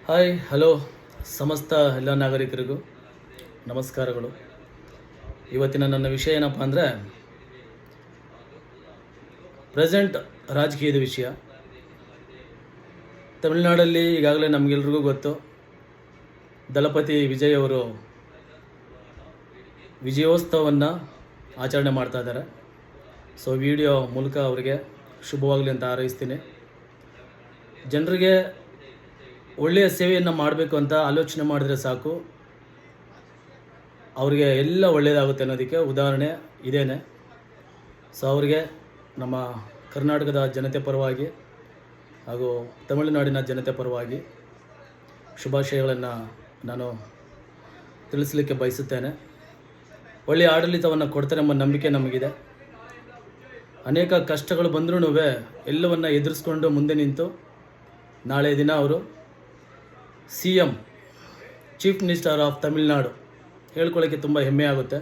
Hi hello ಸಮಸ್ತ ಎಲ್ಲ ನಾಗರಿಕರಿಗೂ ನಮಸ್ಕಾರಗಳು. ಇವತ್ತಿನ ನನ್ನ ವಿಷಯ ಏನಪ್ಪ ಅಂದರೆ ಪ್ರೆಸೆಂಟ್ ರಾಜಕೀಯದ ವಿಷಯ. ತಮಿಳುನಾಡಲ್ಲಿ ಈಗಾಗಲೇ ನಮಗೆಲ್ರಿಗೂ ಗೊತ್ತು, ದಳಪತಿ ವಿಜಯ್ ಅವರು ವಿಜಯೋತ್ಸವವನ್ನು ಆಚರಣೆ ಮಾಡ್ತಾ ಇದ್ದಾರೆ. ಸೊ ವಿಡಿಯೋ ಮೂಲಕ ಅವರಿಗೆ ಶುಭವಾಗಲಿ ಅಂತ ಹಾರೈಸ್ತೀನಿ. ಜನರಿಗೆ ಒಳ್ಳೆಯ ಸೇವೆಯನ್ನು ಮಾಡಬೇಕು ಅಂತ ಆಲೋಚನೆ ಮಾಡಿದರೆ ಸಾಕು, ಅವರಿಗೆ ಎಲ್ಲ ಒಳ್ಳೆಯದಾಗುತ್ತೆ ಅನ್ನೋದಕ್ಕೆ ಉದಾಹರಣೆ ಇದೇನೆ. ಸೊ ಅವರಿಗೆ ನಮ್ಮ ಕರ್ನಾಟಕದ ಜನತೆ ಪರವಾಗಿ ಹಾಗೂ ತಮಿಳುನಾಡಿನ ಜನತೆ ಪರವಾಗಿ ಶುಭಾಶಯಗಳನ್ನು ನಾನು ತಿಳಿಸಲಿಕ್ಕೆ ಬಯಸುತ್ತೇನೆ. ಒಳ್ಳೆಯ ಆಡಳಿತವನ್ನು ಕೊಡ್ತಾರೆ ಎಂಬ ನಂಬಿಕೆ ನಮಗಿದೆ. ಅನೇಕ ಕಷ್ಟಗಳು ಬಂದ್ರೂ ಎಲ್ಲವನ್ನು ಎದುರಿಸ್ಕೊಂಡು ಮುಂದೆ ನಿಂತು ನಾಳೆ ದಿನ ಅವರು CM chief minister of Tamil Nadu ಹೇಳ್ಕೊಳ್ಳೋಕ್ಕೆ ತುಂಬ ಹೆಮ್ಮೆ ಆಗುತ್ತೆ.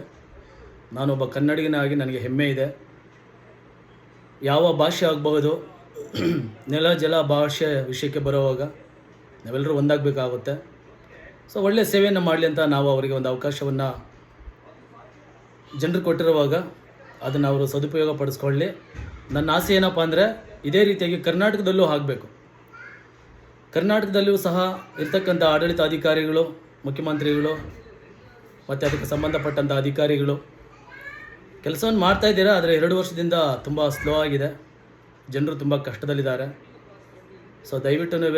ನಾನೊಬ್ಬ ಕನ್ನಡಿಗನಾಗಿ ನನಗೆ ಹೆಮ್ಮೆ ಇದೆ. ಯಾವ ಭಾಷೆ ಆಗಬಹುದು, ನೆಲ ಜಲ ಭಾಷೆ ವಿಷಯಕ್ಕೆ ಬರೋವಾಗ ನಾವೆಲ್ಲರೂ ಒಂದಾಗಬೇಕಾಗುತ್ತೆ. ಸೊ ಒಳ್ಳೆಯ ಸೇವೆಯನ್ನು ಮಾಡಲಿ ಅಂತ ನಾವು ಅವರಿಗೆ ಒಂದು ಅವಕಾಶವನ್ನು ಜನರು ಕೊಟ್ಟಿರುವಾಗ ಅದನ್ನು ಅವರು ಸದುಪಯೋಗ ಪಡಿಸ್ಕೊಳ್ಳಿ. ನನ್ನ ಆಸೆ ಏನಪ್ಪ ಅಂದರೆ ಇದೇ ರೀತಿಯಾಗಿ ಕರ್ನಾಟಕದಲ್ಲೂ ಆಗಬೇಕು. ಕರ್ನಾಟಕದಲ್ಲಿಯೂ ಸಹ ಇರ್ತಕ್ಕಂಥ ಆಡಳಿತಾಧಿಕಾರಿಗಳು, ಮುಖ್ಯಮಂತ್ರಿಗಳು ಮತ್ತು ಅದಕ್ಕೆ ಸಂಬಂಧಪಟ್ಟಂಥ ಅಧಿಕಾರಿಗಳು ಕೆಲಸವನ್ನು ಮಾಡ್ತಾಯಿದ್ದೀರಾ. ಆದರೆ 2 ವರ್ಷದಿಂದ ತುಂಬ ಸ್ಲೋ ಆಗಿದೆ. ಜನರು ತುಂಬ ಕಷ್ಟದಲ್ಲಿದ್ದಾರೆ. ಸೊ ದಯವಿಟ್ಟು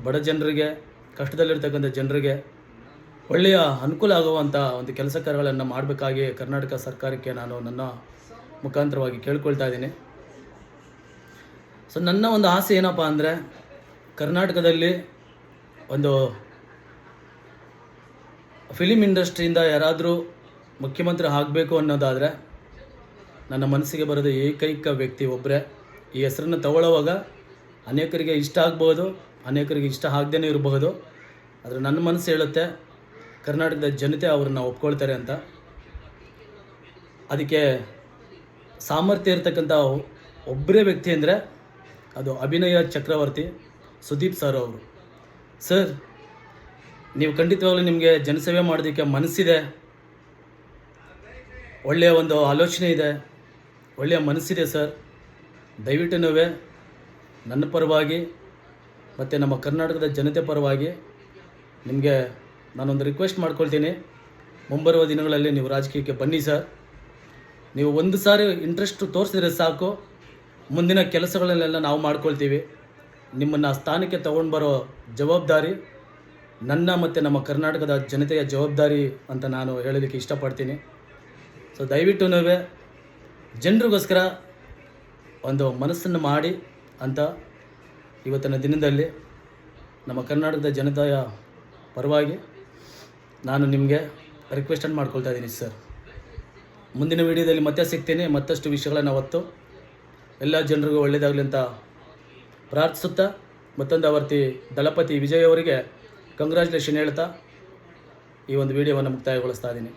ಬಡ ಜನರಿಗೆ, ಕಷ್ಟದಲ್ಲಿರ್ತಕ್ಕಂಥ ಜನರಿಗೆ ಒಳ್ಳೆಯ ಅನುಕೂಲ ಆಗುವಂಥ ಒಂದು ಕೆಲಸ ಕಾರ್ಯಗಳನ್ನು ಮಾಡಬೇಕಾಗಿ ಕರ್ನಾಟಕ ಸರ್ಕಾರಕ್ಕೆ ನಾನು ನನ್ನ ಮುಖಾಂತರವಾಗಿ ಕೇಳ್ಕೊಳ್ತಾ ಇದ್ದೀನಿ. ಸೊ ನನ್ನ ಒಂದು ಆಸೆ ಏನಪ್ಪ ಅಂದರೆ ಕರ್ನಾಟಕದಲ್ಲಿ ಒಂದು ಫಿಲಿಮ್ ಇಂಡಸ್ಟ್ರಿಯಿಂದ ಯಾರಾದರೂ ಮುಖ್ಯಮಂತ್ರಿ ಆಗಬೇಕು ಅನ್ನೋದಾದರೆ ನನ್ನ ಮನಸ್ಸಿಗೆ ಬರೋದು ಏಕೈಕ ವ್ಯಕ್ತಿ ಒಬ್ಬರೇ. ಈ ಹೆಸರನ್ನು ತಗೊಳ್ಳೋವಾಗ ಅನೇಕರಿಗೆ ಇಷ್ಟ ಆಗ್ಬೋದು, ಅನೇಕರಿಗೆ ಇಷ್ಟ ಆಗದೇ ಇರಬಹುದು. ಆದರೆ ನನ್ನ ಮನಸ್ಸು ಹೇಳುತ್ತೆ ಕರ್ನಾಟಕದ ಜನತೆ ಅವ್ರನ್ನ ಒಪ್ಕೊಳ್ತಾರೆ ಅಂತ. ಅದಕ್ಕೆ ಸಾಮರ್ಥ್ಯ ಇರತಕ್ಕಂಥ ಒಬ್ಬರೇ ವ್ಯಕ್ತಿ ಅಂದರೆ ಅದು ಅಭಿನಯ ಚಕ್ರವರ್ತಿ ಸುದೀಪ್ ಸರ್ ಅವರು. ಸರ್, ನೀವು ಖಂಡಿತವಾಗ್ಲೂ ನಿಮಗೆ ಜನಸೇವೆ ಮಾಡೋದಕ್ಕೆ ಮನಸ್ಸಿದೆ, ಒಳ್ಳೆಯ ಒಂದು ಆಲೋಚನೆ ಇದೆ, ಒಳ್ಳೆಯ ಮನಸ್ಸಿದೆ ಸರ್. ದಯವಿಟ್ಟು ನನ್ನ ಪರವಾಗಿ ಮತ್ತು ನಮ್ಮ ಕರ್ನಾಟಕದ ಜನತೆ ಪರವಾಗಿ ನಿಮಗೆ ನಾನೊಂದು ರಿಕ್ವೆಸ್ಟ್ ಮಾಡ್ಕೊಳ್ತೀನಿ. ಮುಂಬರುವ ದಿನಗಳಲ್ಲಿ ನೀವು ರಾಜಕೀಯಕ್ಕೆ ಬನ್ನಿ ಸರ್. ನೀವು ಒಂದು ಸಾರಿ ಇಂಟ್ರೆಸ್ಟ್ ತೋರಿಸಿದ್ರೆ ಸಾಕು, ಮುಂದಿನ ಕೆಲಸಗಳನ್ನೆಲ್ಲ ನಾವು ಮಾಡ್ಕೊಳ್ತೀವಿ. ನಿಮ್ಮನ್ನು ಸ್ಥಾನಕ್ಕೆ ತಗೊಂಡು ಬರೋ ಜವಾಬ್ದಾರಿ ನನ್ನ ಮತ್ತು ನಮ್ಮ ಕರ್ನಾಟಕದ ಜನತೆಯ ಜವಾಬ್ದಾರಿ ಅಂತ ನಾನು ಹೇಳೋದಕ್ಕೆ ಇಷ್ಟಪಡ್ತೀನಿ. ಸೊ ದಯವಿಟ್ಟು ಜನರಿಗೋಸ್ಕರ ಒಂದು ಮನಸ್ಸನ್ನು ಮಾಡಿ ಅಂತ ಇವತ್ತಿನ ದಿನದಲ್ಲಿ ನಮ್ಮ ಕರ್ನಾಟಕದ ಜನತೆಯ ಪರವಾಗಿ ನಾನು ನಿಮಗೆ ರಿಕ್ವೆಸ್ಟನ್ನು ಮಾಡ್ಕೊಳ್ತಾ ಇದ್ದೀನಿ ಸರ್. ಮುಂದಿನ ವಿಡಿಯೋದಲ್ಲಿ ಮತ್ತೆ ಸಿಗ್ತೀನಿ. ಮತ್ತಷ್ಟು ವಿಷಯಗಳನ್ನು ಹೊತ್ತು ಎಲ್ಲ ಜನರಿಗೂ ಒಳ್ಳೆಯದಾಗಲಿ ಅಂತ ಪ್ರಾರ್ಥಿಸುತ್ತಾ, ಮತ್ತೊಂದು ಆವರ್ತಿ ದಳಪತಿ ವಿಜಯ್ ಅವರಿಗೆ ಕಂಗ್ರ್ಯಾಚುಲೇಷನ್ ಹೇಳ್ತಾ ಈ ಒಂದು ವಿಡಿಯೋವನ್ನು ಮುಕ್ತಾಯಗೊಳಿಸ್ತಾ ಇದ್ದೀನಿ.